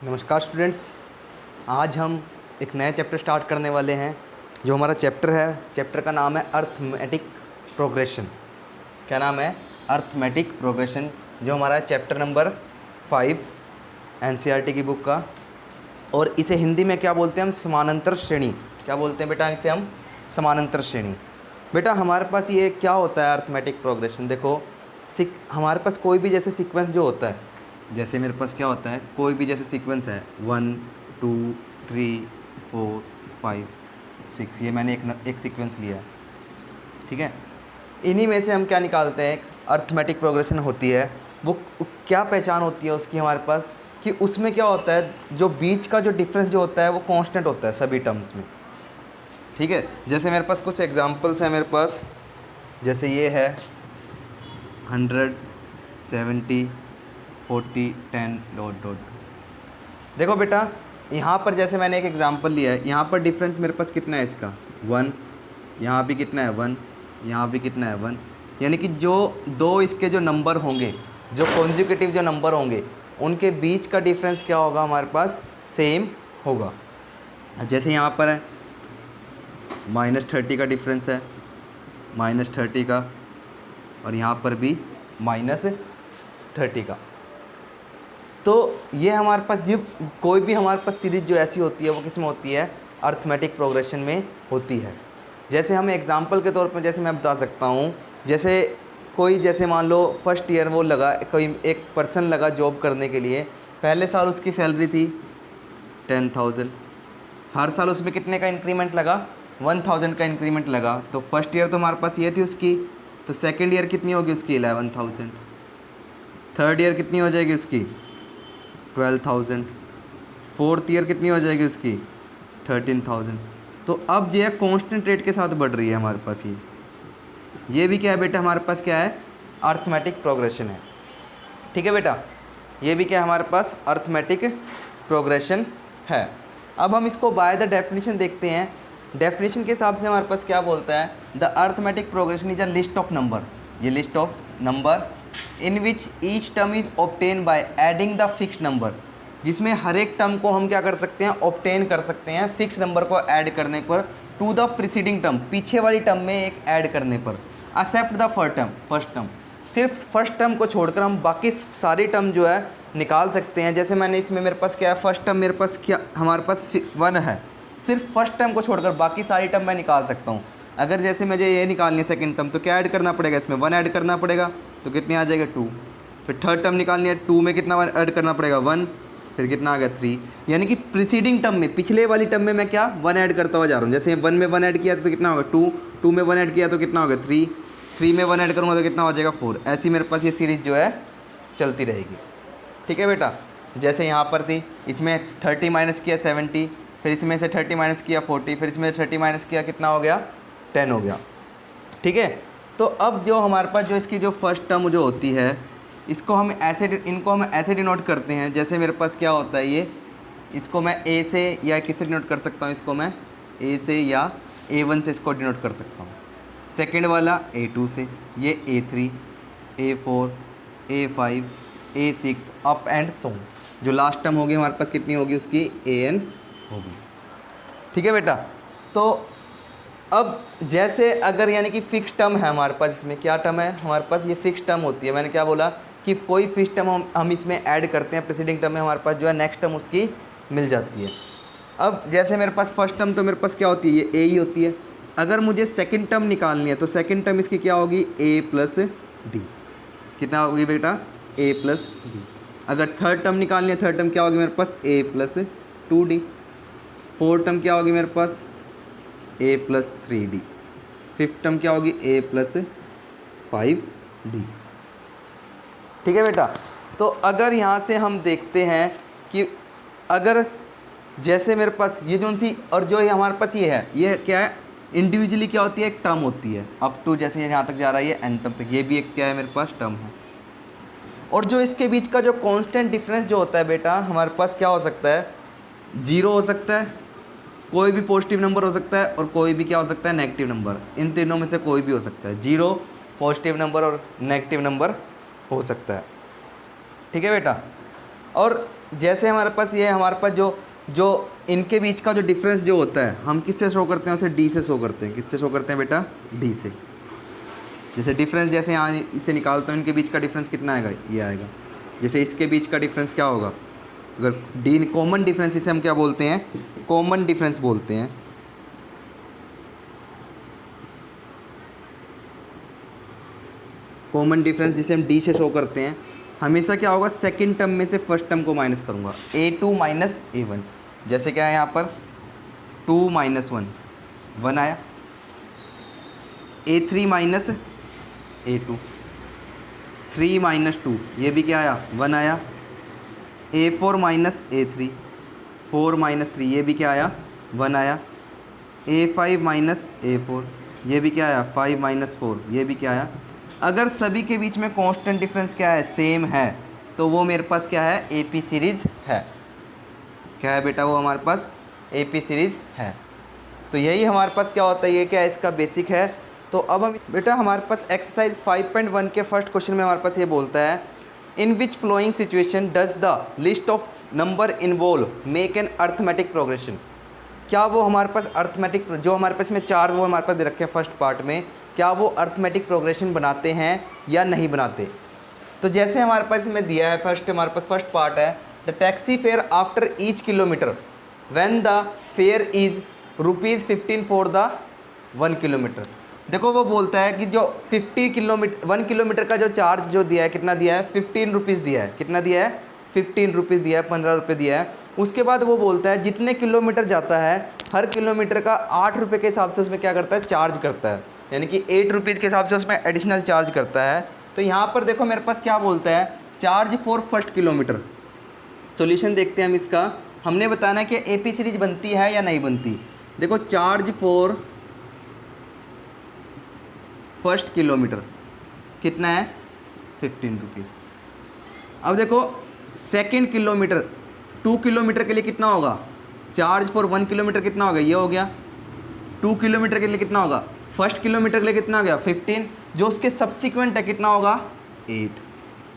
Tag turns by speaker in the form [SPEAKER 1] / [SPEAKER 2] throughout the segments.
[SPEAKER 1] नमस्कार स्टूडेंट्स। आज हम एक नया चैप्टर स्टार्ट करने वाले हैं। जो हमारा चैप्टर का नाम है अर्थमेटिक प्रोग्रेशन। क्या नाम है? Arithmetic progression. जो हमारा चैप्टर नंबर 5 एनसीईआरटी की बुक का, और इसे हिंदी में क्या बोलते हैं हम? समानांतर श्रेणी। क्या बोलते हैं बेटा इसे हम? समानांतर श्रेणी। बेटा हमारे पास ये क्या होता है अर्थमेटिक प्रोग्रेशन? देखो हमारे पास कोई भी जैसे सीक्वेंस जो होता है, जैसे मेरे पास क्या होता है, कोई भी जैसे सीक्वेंस है 1 2 3 4 5 6, ये मैंने एक सीक्वेंस लिया है, ठीक है। इन्हीं में से हम क्या निकालते हैं? एक अर्थमेटिक प्रोग्रेशन होती है। वो क्या पहचान होती है उसकी हमारे पास, कि उसमें क्या होता है, जो बीच का जो डिफरेंस जो होता है वो कांस्टेंट होता है सभी टर्म्स में, ठीक है। जैसे मेरे पास कुछ एग्जांपल्स हैं मेरे पास, जैसे ये है 100 70 40 10 डॉट डॉट। देखो बेटा यहाँ पर जैसे मैंने एक एग्जांपल लिया है, यहाँ पर डिफरेंस मेरे पास कितना है इसका? 1, यहाँ भी कितना है 1, यहाँ भी कितना है 1। यानी कि जो दो इसके जो नंबर होंगे, जो कॉन्जिक्यूटिव जो नंबर होंगे, उनके बीच का डिफरेंस क्या होगा हमारे पास? सेम होगा। जैसे यहाँ पर है -30 का डिफरेंस है, -30 का, और यहाँ पर भी -30 का। तो ये हमारे पास जब कोई भी हमारे पास सीरीज जो ऐसी होती है वो किस में होती है? अर्थमेटिक प्रोग्रेशन में होती है। जैसे हम एग्जांपल के तौर पर जैसे मैं बता सकता हूँ, जैसे कोई जैसे मान लो फर्स्ट ईयर वो लगा, कोई एक पर्सन लगा जॉब करने के लिए। पहले साल उसकी सैलरी थी 10,000, हर साल उसमें कितने का इंक्रीमेंट लगा? 1,000 का इंक्रीमेंट लगा। तो फर्स्ट ईयर तो हमारे पास ये थी उसकी, तो सेकेंड ईयर कितनी होगी उसकी? 11,000। थर्ड ईयर कितनी हो जाएगी उसकी? 12,000। फोर्थ ईयर कितनी हो जाएगी उसकी? 13,000। तो अब जो है कांस्टेंट रेट के साथ बढ़ रही है हमारे पास। ये भी क्या है बेटा? हमारे पास क्या है? अर्थमेटिक प्रोग्रेशन है, ठीक है बेटा। ये भी क्या है हमारे पास? अर्थमेटिक प्रोग्रेशन है। अब हम इसको बाय द डेफिनेशन देखते हैं। डेफिनेशन के हिसाब से हमारे पास क्या बोलता है? The arithmetic progression is a list of number. ये list of number in which each term is obtain by adding the fix number, जिसमें हर एक टर्म को हम क्या कर सकते हैं? ऑब्टेन कर सकते हैं फिक्स नंबर को ऐड करने पर, टू द प्रीसीडिंग टर्म, पीछे वाली टर्म में एक ऐड करने पर, एक्सेप्ट द फर्स्ट टर्म। सिर्फ फर्स्ट टर्म को छोड़कर हम बाकी सारी टर्म जो है निकाल सकते हैं। जैसे मैंने इसमें मेरे पास क्या है? फर्स्ट टर्म मेरे पास क्या हमारे पास 1 है, सिर्फ फर्स्ट टर्म को छोड़कर बाकी सारी टर्म मैं निकाल सकता हूँ। अगर जैसे मुझे ये निकालनी है सेकंड टर्म, तो क्या ऐड करना पड़ेगा? इसमें 1 ऐड करना पड़ेगा, तो कितनी आ जाएगा? 2। फिर थर्ड टर्म निकालनी है, 2 में कितना ऐड करना पड़ेगा? 1। फिर कितना आ गया? 3। यानी कि प्रीसीडिंग टर्म में, पिछले वाली टर्म में मैं क्या 1 ऐड करता हुआ जा रहा हूँ। जैसे 1 में 1 ऐड किया तो कितना होगा? 2। 2 में 1 ऐड किया तो कितना होगा? 3। 3 में 1 ऐड करूँगा तो कितना हो जाएगा? 4। ऐसी मेरे पास ये सीरीज़ जो है चलती रहेगी, ठीक है बेटा। जैसे यहाँ पर थी, इसमें 30 माइनस किया 70, फिर इसमें से 30 माइनस किया 40, फिर इसमें 30 माइनस किया कितना हो गया? 10 हो गया, ठीक है। तो अब जो हमारे पास जो इसकी जो फर्स्ट टर्म जो होती है, इनको हम ऐसे डिनोट करते हैं। जैसे मेरे पास क्या होता है, ये इसको मैं ए से या किससे डिनोट कर सकता हूँ? इसको मैं ए से या A1 से इसको डिनोट कर सकता हूँ। सेकेंड वाला A2 से, ये A3 A4 A5 A6 up and so. जो लास्ट टर्म होगी हमारे पास कितनी होगी? उसकी AN होगी, ठीक है बेटा। तो अब जैसे अगर यानी कि फिक्स टर्म है हमारे पास, इसमें क्या टर्म है हमारे पास? ये फिक्स टर्म होती है। मैंने क्या बोला कि कोई फिक्स टर्म हम इसमें ऐड करते हैं, प्रीसीडिंग टर्म में हमारे पास जो है नेक्स्ट टर्म उसकी मिल जाती है। अब जैसे मेरे पास फर्स्ट टर्म तो मेरे पास क्या होती है? ये ए ही होती है। अगर मुझे सेकंड टर्म निकालनी है तो सेकंड टर्म इसकी क्या होगी? a plus D. कितना होगी बेटा? a plus D. अगर थर्ड टर्म निकालनी है, थर्ड टर्म क्या होगी मेरे पास? a plus 2d। Fourth term क्या होगी मेरे पास? a plus 3d। Fifth term क्या होगी? a प्लस 5d, ठीक है बेटा। तो अगर यहाँ से हम देखते हैं कि अगर जैसे मेरे पास ये जो सी, और जो ये हमारे पास ये है, ये क्या है? इंडिविजुअली क्या होती है? एक टर्म होती है, अप टू जैसे यहाँ तक जा रहा है ये n टर्म तक, ये भी एक क्या है मेरे पास? टर्म है। और जो इसके बीच का जो कांस्टेंट डिफरेंस जो होता है बेटा, हमारे पास क्या हो सकता है? 0 हो सकता है, कोई भी पॉजिटिव नंबर हो सकता है, और कोई भी क्या हो सकता है? Negative number. इन तीनों में से कोई भी हो सकता है। 0, पॉजिटिव नंबर और नेगेटिव नंबर हो सकता है, ठीक है बेटा। और जैसे हमारे पास ये हमारे पास जो इनके बीच का जो डिफरेंस जो होता है हम किससे शो करते हैं, उसे डी से शो करते हैं। किससे शो करते हैं बेटा? डी से। जैसे डिफरेंस जैसे यहाँ इसे निकालता हूँ, इनके बीच का डिफरेंस कितना आएगा? ये आएगा। जैसे इसके बीच का डिफरेंस क्या होगा? अगर डी कॉमन डिफरेंस, इसे हम क्या बोलते हैं? कॉमन डिफरेंस बोलते हैं। कॉमन डिफरेंस जिसे हम डी से शो करते हैं, हमेशा क्या होगा? सेकंड टर्म में से फर्स्ट टर्म को माइनस करूँगा। A2 minus A1। जैसे क्या है यहाँ पर 2 माइनस 1 1 आया। A3 माइनस A2 3 माइनस 2, ये भी क्या आया? 1 आया। A4 माइनस A3 4 माइनस 3, ये भी क्या आया? 1 आया। A5 माइनस A4, ये भी क्या आया? 5 माइनस 4, ये भी क्या आया? अगर सभी के बीच में कांस्टेंट डिफरेंस क्या है? सेम है, तो वो मेरे पास क्या है? AP सीरीज है। क्या है बेटा? वो हमारे पास AP सीरीज है। तो यही हमारे पास क्या होता है? ये क्या है? इसका बेसिक है। तो अब हम बेटा हमारे पास एक्सरसाइज 5.1 के फर्स्ट क्वेश्चन में हमारे पास ये बोलता है, in which flowing situation does the list of number involve make an arithmetic progression. क्या वो हमारे पास अर्थमेटिक, जो हमारे पास में 4 वो हमारे पास दे रखे हैं फर्स्ट पार्ट में, क्या वो अर्थमेटिक प्रोग्रेशन बनाते हैं या नहीं बनाते? तो जैसे हमारे पास इसमें दिया है, हमारे पास फर्स्ट पार्ट है, the taxi fare after each kilometre when the fair is ₹15 for the 1 kilometre. देखो वो बोलता है कि जो 1 किलोमीटर का जो चार्ज जो दिया है, कितना दिया है? 15 रुपीज़ दिया है। कितना दिया है? 15 रुपीज़ दिया है, 15 रुपये दिया है। उसके बाद वो बोलता है जितने किलोमीटर जाता है, हर किलोमीटर का 8 रुपये के हिसाब से उसमें क्या करता है? चार्ज करता है, यानी कि 8 रुपीज़ के हिसाब से उसमें एडिशनल चार्ज करता है। तो यहाँ पर देखो मेरे पास क्या बोलता है? Charge for first kilometre. Solution देखते हैं हम इसका। हमने बताना है कि AP सीरीज बनती है या नहीं बनती। देखो चार्ज फॉर फर्स्ट किलोमीटर कितना है? 15 रुपीज़। अब देखो सेकंड किलोमीटर, 2 किलोमीटर के लिए कितना होगा? चार्ज फॉर 1 किलोमीटर कितना हो गया? ये हो गया। 2 किलोमीटर के लिए कितना होगा? फर्स्ट किलोमीटर के लिए कितना हो गया? 15। जो उसके सब्सिक्वेंट है कितना होगा? 8।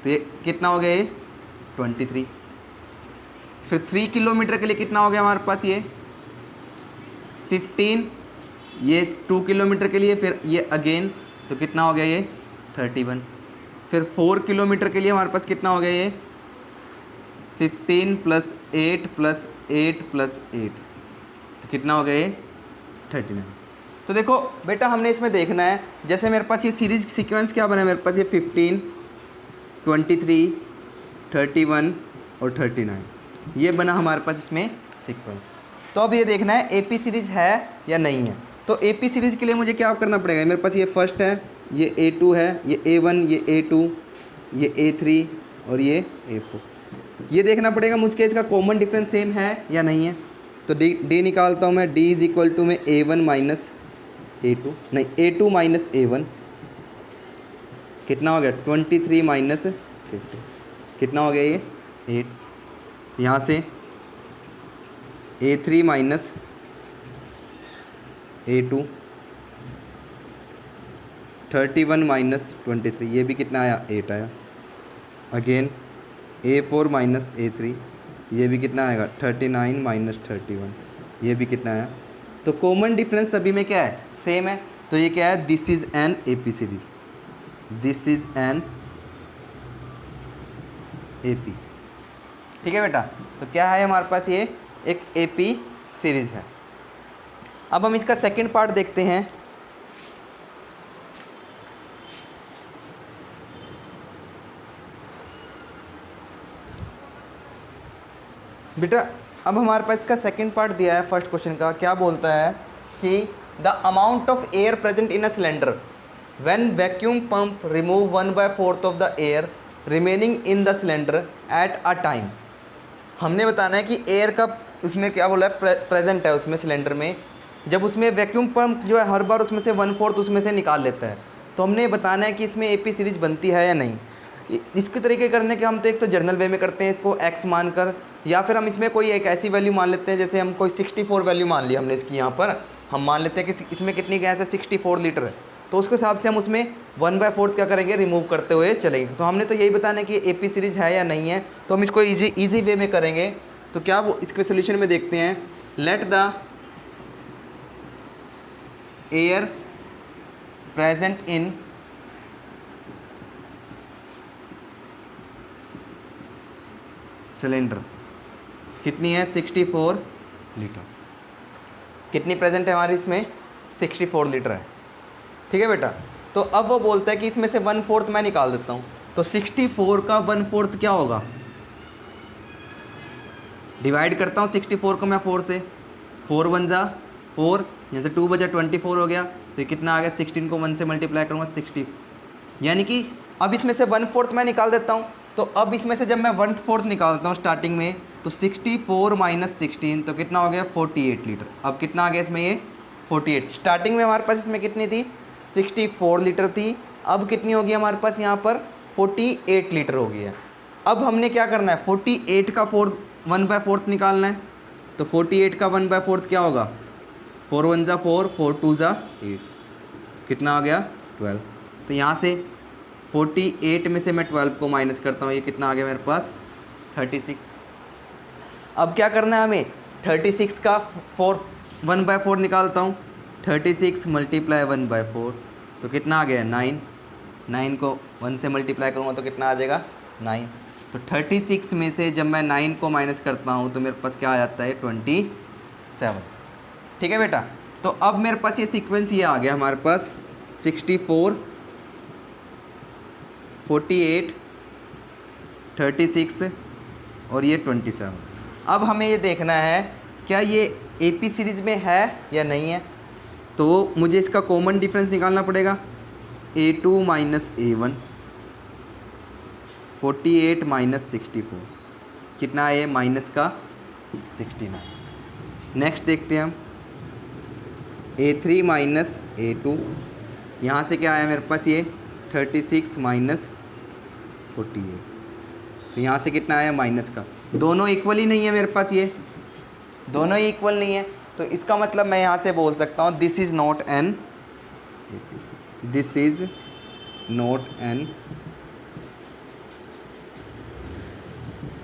[SPEAKER 1] तो ये कितना हो गया? ये 23। फिर 3 किलोमीटर के लिए कितना हो गया हमारे पास? ये 15। ये 2 किलोमीटर के लिए, फिर ये अगेन, तो कितना हो गया? ये 31। फिर 4 किलोमीटर के लिए हमारे पास कितना हो गया? ये 15 + 8 + 8 + 8, तो कितना हो गया? ये 39। तो देखो बेटा हमने इसमें देखना है, जैसे मेरे पास ये सीरीज सीक्वेंस क्या बना है? मेरे पास ये 15, 23, 31 और 39, ये बना हमारे पास इसमें सीक्वेंस। तो अब ये देखना है AP सीरीज है या नहीं है। तो AP सीरीज के लिए मुझे क्या करना पड़ेगा? मेरे पास ये फर्स्ट है, ये A2 है, ये A1, ये A2, ये A3 और ये A4। ये देखना पड़ेगा मुझे इसका कॉमन डिफरेंस सेम है या नहीं है। तो D निकालता हूँ मैं। D = में A1 माइनस A2, नहीं A2 माइनस A1, कितना हो गया? 23 माइनस 50, कितना हो गया? ये 8। यहाँ से A3 माइनस A2, 31 माइनस 23, ये भी कितना आया? 8 आया। अगेन A4 माइनस A3, ये भी कितना आएगा? 39 माइनस 31, ये भी कितना आया? तो कॉमन डिफरेंस सभी में क्या है? सेम है। तो ये क्या है? This is an AP series, this is an AP। ठीक है बेटा। तो क्या है हमारे पास? ये एक AP सीरीज है। अब हम इसका सेकंड पार्ट देखते हैं। बेटा अब हमारे पास इसका सेकंड पार्ट दिया है फर्स्ट क्वेश्चन का। क्या बोलता है कि the amount of air present in a cylinder when vacuum pump remove 1/4 of the air remaining in the cylinder at a time. हमने बताना है कि एयर का उसमें क्या बोला है? प्रेजेंट है उसमें सिलेंडर में। जब उसमें वैक्यूम पंप जो है हर बार उसमें से 1/4 उसमें से निकाल लेता है, तो हमने बताना है कि इसमें AP सीरीज बनती है या नहीं। इसके तरीके करने के हम तो एक तो जर्नल वे में करते हैं इसको x मानकर, या फिर हम इसमें कोई एक ऐसी वैल्यू मान लेते हैं, जैसे हम कोई 64 वैल्यू मान ली हमने इसकी। यहाँ पर हम मान लेते हैं कि इसमें कितनी गैस है? 64 लीटर है। तो उसके हिसाब से हम उसमें 1/4 क्या करेंगे, रिमूव करते हुए चलेंगे। तो हमने तो यही बताना है कि AP सीरीज है या नहीं है, तो हम इसको इजी वे में करेंगे। तो क्या वो इसके सोल्यूशन में देखते हैं, let the air present in cylinder कितनी है, 64 लीटर। कितनी प्रेजेंट है हमारी इसमें, 64 लीटर है। ठीक है बेटा। तो अब वो बोलता है कि इसमें से 1/4 मैं निकाल देता हूँ। तो 64 का 1/4 क्या होगा, डिवाइड करता हूँ 64 को मैं 4 से, 4 1 जा 4, यहाँ से 2 बजा 24 हो गया। तो ये कितना आ गया, 16 को 1 से मल्टीप्लाई करूँगा 60, यानी कि अब इसमें से 1/4 मैं निकाल देता हूँ। तो अब इसमें से जब मैं 1/4 निकालता हूँ स्टार्टिंग में, तो 64 माइनस 16 तो कितना हो गया, 48 लीटर। अब कितना आ गया इसमें, ये 48। स्टार्टिंग में हमारे पास इसमें कितनी थी, 64 लीटर थी। अब कितनी होगी हमारे पास यहाँ पर, 48 लीटर हो गई है। अब हमने क्या करना है, 48 का 1/4 निकालना है। तो 48 का 1/4 क्या होगा, 4 1 जा 4, 4 2 जा 8, कितना आ गया 12। तो यहाँ से 48 में से मैं 12 को माइनस करता हूँ, ये कितना आ गया मेरे पास 36। अब क्या करना है हमें, 36 का 1/4 निकालता हूँ। 36 मल्टीप्लाई 1/4 तो कितना आ गया 9। 9 को 1 से मल्टीप्लाई करूँगा तो कितना आ जाएगा 9। तो 36 में से जब मैं 9 को माइनस करता हूँ तो मेरे पास क्या आ जाता है 27। ठीक है बेटा। तो अब मेरे पास ये सीक्वेंस ये आ गया हमारे पास 64 48 36 और ये 27। अब हमें ये देखना है क्या ये AP सीरीज़ में है या नहीं है। तो मुझे इसका कॉमन डिफरेंस निकालना पड़ेगा, A2 माइनस A1, 48 माइनस 64 कितना है, माइनस का 69। नेक्स्ट देखते हैं हम A3 माइनस A2, यहाँ से क्या आया मेरे पास ये 36 माइनस 48, तो यहाँ से कितना आया माइनस का। दोनों इक्वल ही नहीं है मेरे पास, ये दोनों ही इक्वल नहीं है। तो इसका मतलब मैं यहाँ से बोल सकता हूँ this is not an AP, this is not an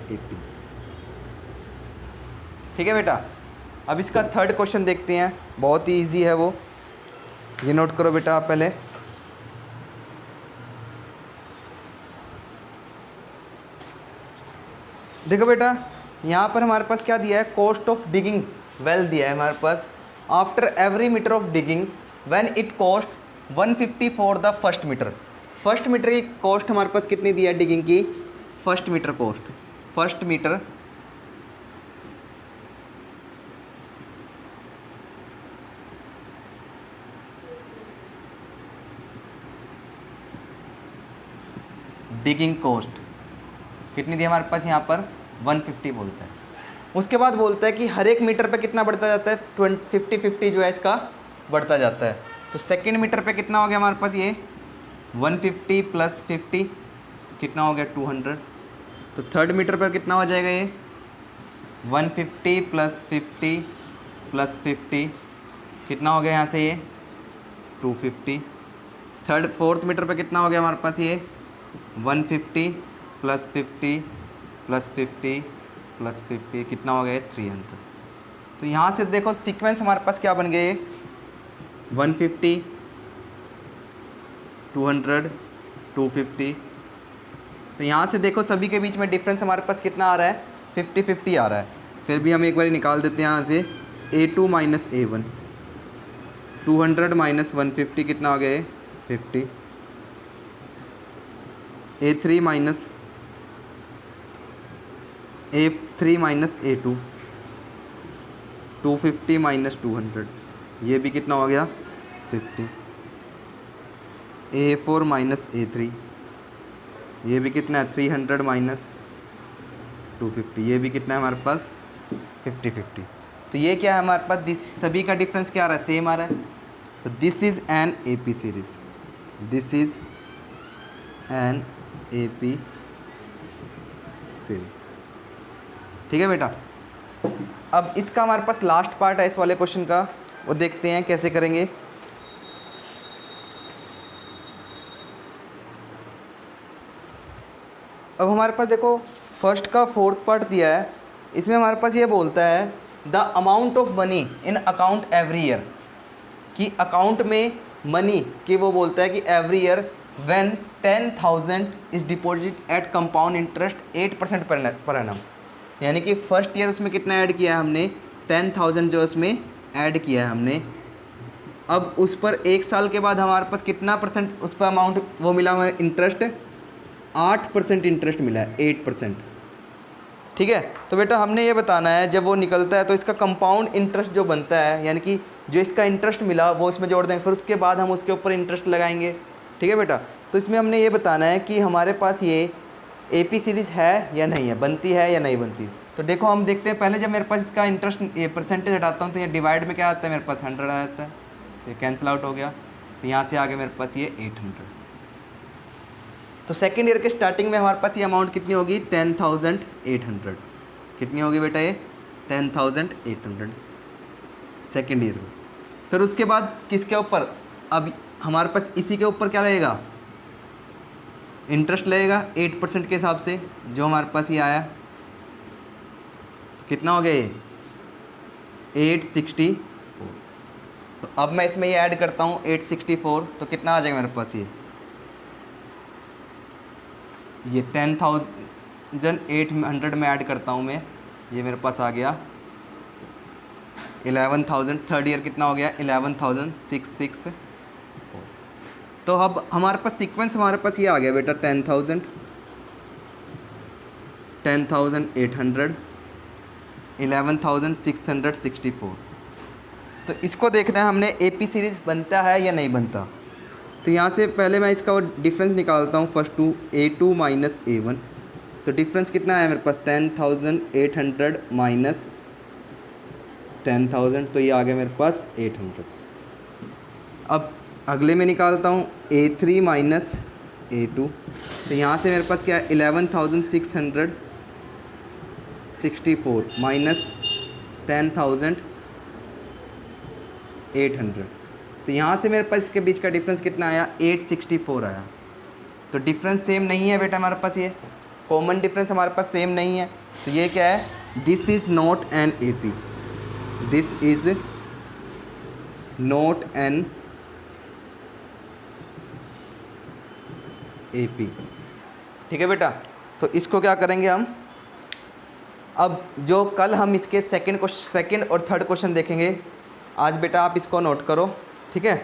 [SPEAKER 1] AP। ठीक है बेटा। अब इसका थर्ड क्वेश्चन देखते हैं, बहुत ही इजी है वो, ये नोट करो बेटा आप पहले। देखो बेटा यहाँ पर हमारे पास क्या दिया है, कॉस्ट ऑफ डिगिंग वेल दिया है हमारे पास। After every metre of digging when it cost 150 for the first metre. First metre की कॉस्ट हमारे पास कितनी दी है डिगिंग की, first metre cost, first metre digging cost कितनी दी हमारे पास, यहाँ पर 150 बोलता है। उसके बाद बोलता है कि हर एक मीटर पे कितना बढ़ता जाता है, 50 जो है इसका बढ़ता जाता है। तो सेकंड मीटर पे कितना हो गया हमारे पास, ये 150 प्लस 50 कितना हो गया 200। तो थर्ड मीटर पर कितना हो जाएगा, ये 150 प्लस 50 प्लस 50 कितना हो गया यहाँ से ये 250। फोर्थ मीटर पे कितना हो गया हमारे पास, ये 150 प्लस 50 प्लस 50 प्लस 50 कितना हो गया 300। तो यहाँ से देखो सीक्वेंस हमारे पास क्या बन गए, 150 200 250। तो यहाँ से देखो सभी के बीच में डिफरेंस हमारे पास कितना आ रहा है, 50-50 आ रहा है। फिर भी हम एक बार निकाल देते हैं यहाँ से, A2 माइनस A1, 200 माइनस 150 कितना हो गया 50, A3 minus A3 minus A2, 250 minus 200 ये भी कितना हो गया 50, A4 माइनस A3 ये भी कितना है 300 माइनस 250 ये भी कितना है हमारे पास 50-50। तो ये क्या है हमारे पास, दिस सभी का डिफरेंस क्या आ रहा है, सेम आ रहा है। तो this is an AP series, this is an AP series. ठीक है बेटा। अब इसका हमारे पास लास्ट पार्ट है इस वाले क्वेश्चन का, वो देखते हैं कैसे करेंगे। अब हमारे पास देखो फर्स्ट का फोर्थ पार्ट दिया है, इसमें हमारे पास ये बोलता है the amount of money in account every year, कि अकाउंट में मनी कि वो बोलता है कि every year when 10,000 is deposit eight compound interest 8% per annum, यानी कि फर्स्ट ईयर उसमें कितना ऐड किया है हमने, 10,000 जो उसमें ऐड किया है हमने। अब उस पर एक साल के बाद हमारे पास कितना परसेंट उस पर अमाउंट वो मिला हमें इंटरेस्ट, 8% इंटरेस्ट मिला है, 8%। ठीक है, तो बेटा हमने ये बताना है जब वो निकलता है तो इसका कंपाउंड इंटरेस्ट जो बनता है, यानी कि जो इसका इंटरेस्ट मिला वो इसमें जोड़ देंगे, फिर उसके बाद हम उसके ऊपर इंटरेस्ट लगाएंगे। ठीक है बेटा, तो इसमें हमने ये बताना है कि हमारे पास ये एपी सीरीज़ है या नहीं है, बनती है या नहीं बनती। तो देखो हम देखते हैं पहले, जब मेरे पास इसका इंटरेस्ट ये परसेंटेज हटाता हूँ तो ये डिवाइड में क्या आता है, मेरे पास 100 आ जाता है, तो ये कैंसिल आउट हो गया, तो यहाँ से आगे मेरे पास ये 800। तो सेकेंड ईयर के स्टार्टिंग में हमारे पास ये अमाउंट कितनी होगी, 10,800। कितनी होगी बेटा ये, 10,800 सेकेंड ईयर में। फिर उसके बाद किसके ऊपर, अब हमारे पास इसी के ऊपर क्या रहेगा, इंटरेस्ट लगेगा 8% के हिसाब से, जो हमारे पास ये आया। तो कितना हो गया ये, 864। तो अब मैं इसमें ये ऐड करता हूँ 864, तो कितना आ जाएगा मेरे पास ये 10,800 में ऐड करता हूँ मैं, ये मेरे पास आ गया 11,000। थर्ड ईयर कितना हो गया, 11,664। तो अब हमारे पास सीक्वेंस हमारे पास ये आ गया बेटा, 10,000, 10,800, 11,664। तो इसको देखना है हमने एपी सीरीज़ बनता है या नहीं बनता। तो यहाँ से पहले मैं इसका डिफरेंस निकालता हूँ, first to A2 minus A1। तो डिफरेंस कितना है मेरे पास, 10,800 माइनस 10,000, तो ये आ गया मेरे पास 800। अब अगले में निकालता हूँ A3 माइनस A2। तो यहाँ से मेरे पास क्या है, 11,664 माइनस 10,800। तो यहाँ से मेरे पास इसके बीच का डिफरेंस कितना आया, 864 आया। तो डिफरेंस सेम नहीं है बेटा हमारे पास, ये कॉमन डिफरेंस हमारे पास सेम नहीं है। तो ये क्या है, this is not an AP, this is not an AP. ठीक है बेटा, तो इसको क्या करेंगे हम, अब जो कल हम इसके सेकंड और थर्ड क्वेश्चन देखेंगे, आज बेटा आप इसको नोट करो। ठीक है।